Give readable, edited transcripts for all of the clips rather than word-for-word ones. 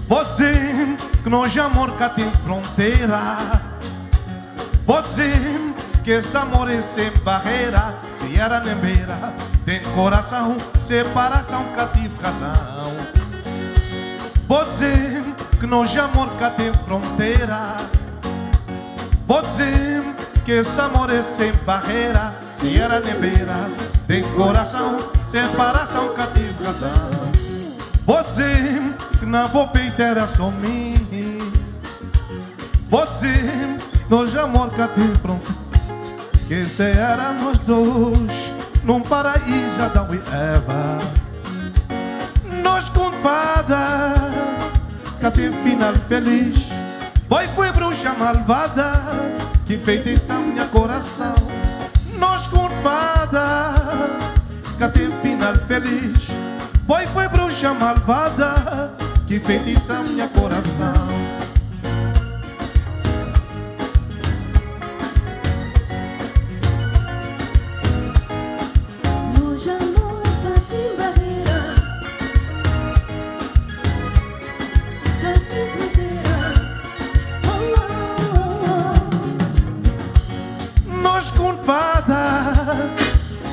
Pode dizer que nós amor cá tem fronteira. Pode dizer que esse amor é sem barreira. Se era nem beira, tem coração, separação cá tive razão. Pode dizer que nós amor cá tem fronteira. Pode dizer que esse amor é sem barreira. Se era nem beira, tem coração, separação cá tive razão. Pode dizer que na vou peito era só mim. Pode dizer que nós amor cá tem fronteira. Que se era nós dois num paraíso Adão e Eva. Nós com fada que tem final feliz. Boy foi bruxa malvada que enfeitiça minha coração. Nós com fada que tem final feliz. Boy foi bruxa malvada que enfeitiça minha coração.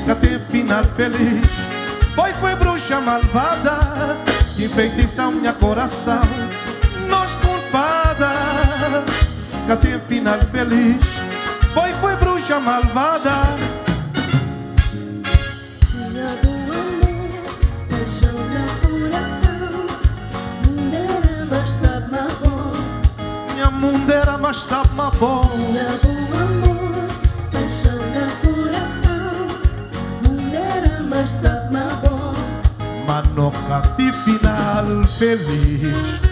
Que tem final feliz. Boy foi bruxa malvada que enfeitiça minha coração. Nós com fada que tem final feliz. Boy foi bruxa malvada. Minha boa amor, paixão meu coração. Mundeira, mas sabe-me bom. Minha mundeira, mas sabe-me bom. Minha boa amor, paixão meu coração. Mundeira, mas sabe-me bom. Mas nunca tive final feliz.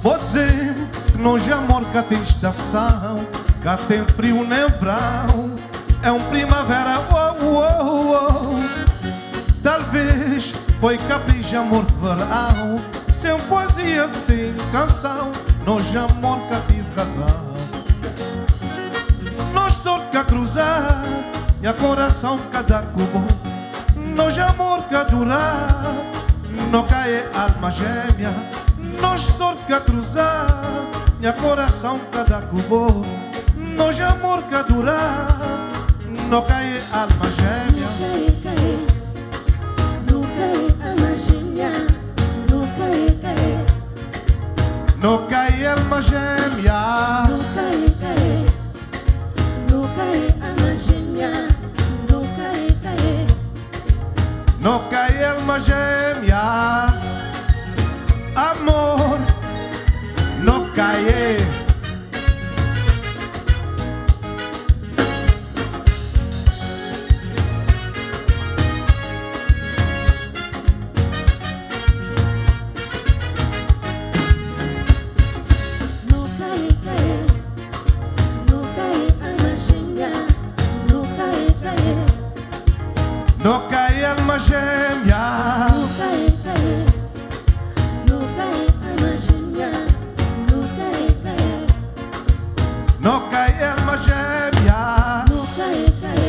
Pode dizer que nós amor cá tem estação, cá tem frio nem verão, é um primavera, oh, oh, oh. Talvez foi capricho amor de verão, sem poesia, sem canção, nós amor cá tive razão. Nós sorte cá cruzar, e a coração cada cubo, nós amor cá durar, não cai alma gêmea. Nós sorte que a cruzar, minha coração cada cubo. Nós amor que a durar, não cai alma gêmea. Não cai alma gêmea. Não cai. Não cai alma gêmea. Não cai. Não cai alma gêmea. Não cai. Não cai alma gêmea. Amor, não cai. Não cai. Não cai alma gêmea. Não cai. Não cai alma gêmea. Não cai. Não cai alma gêmea. Não cai. Não cai alma gêmea. Não cai.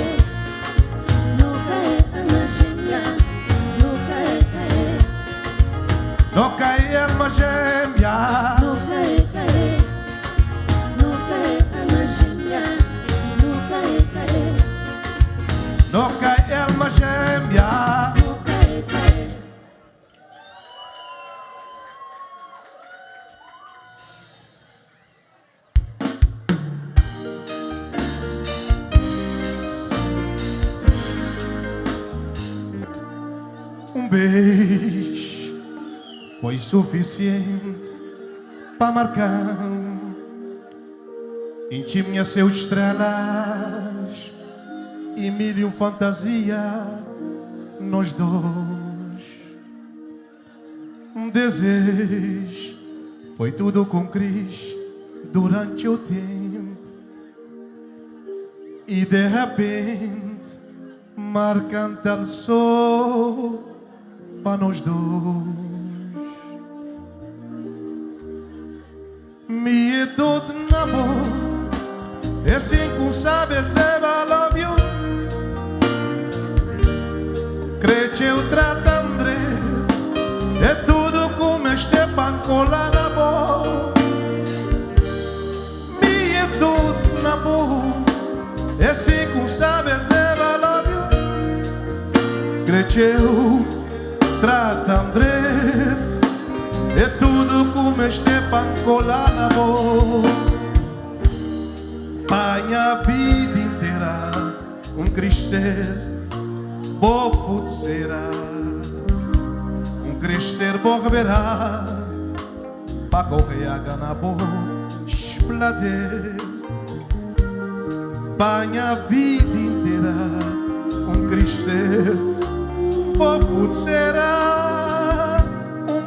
Não cai alma gêmea. Não cai. Não cai alma gêmea. Não cai. Não cai alma gêmea. Não cai. Não cai alma gêmea. Não cai. Um beijo foi suficiente para marcar em minhas seus estrelas e mil e um fantasia nós dois. Um desejo foi tudo com Cris durante o tempo e de repente marcante o sol para nós dois. Me é todo na boca, é assim que sabe dizer I love you. Cresceu tratando é tudo como este pancola na boca. Me é tudo na boca, é assim que sabe dizer I love you. Cresceu tratando é tudo como este pancola na boca. Minha vida inteira crescer, bom será, crescer bom verá, para correr a gana bom explodir. Minha vida inteira crescer, bom será,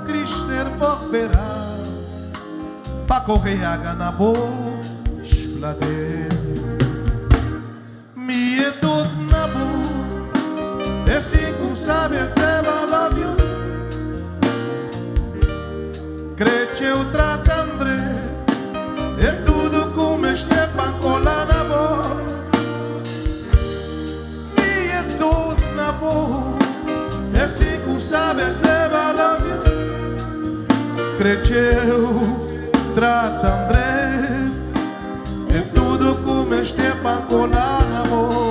crescer bom verá, para correr a gana bom explodir. Me é tudo na boca, é assim que sabe dizer I love you. Cresceu tratando é tudo como este pancola na boca. Me é tudo na boca, é assim que sabe dizer I love you. Cresceu tratando é tudo como este pancola na boca.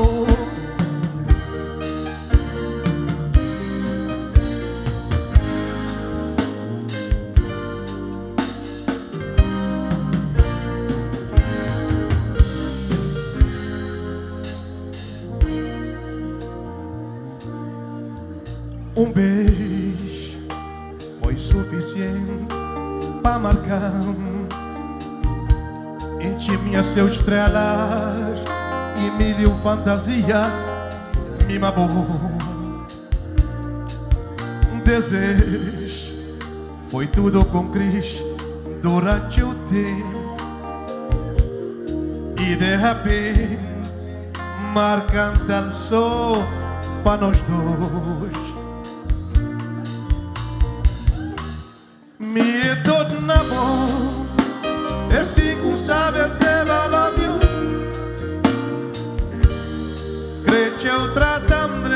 Beijo foi suficiente para marcar enche minhas seus estrelas e milhão fantasia me mabou. Desejo foi tudo com Cristo durante o tempo e de repente marcante o sol para nós dois. Me é todo na boca, é assim que sabe dizer I love you. Cresceu tratando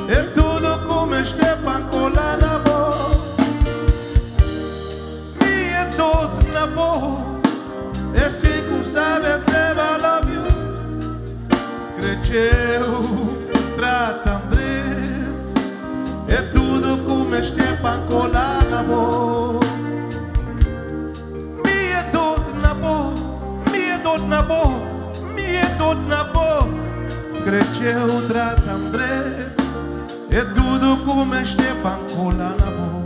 é tudo como este pancola na boca. Me é todo na boca, é assim que sabe dizer I love you. Cresceu tratando é tudo como este pancola na boca. Me é todo na boca, me é todo na boca, me é todo na boca. Cresceu tratando é tudo como este pancola na boca.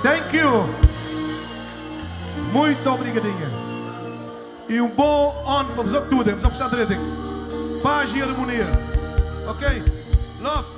Thank you. Muito obrigadinho. E bom ano para vocês tudo. Vamos precisar de paz e harmonia. Ok? Love.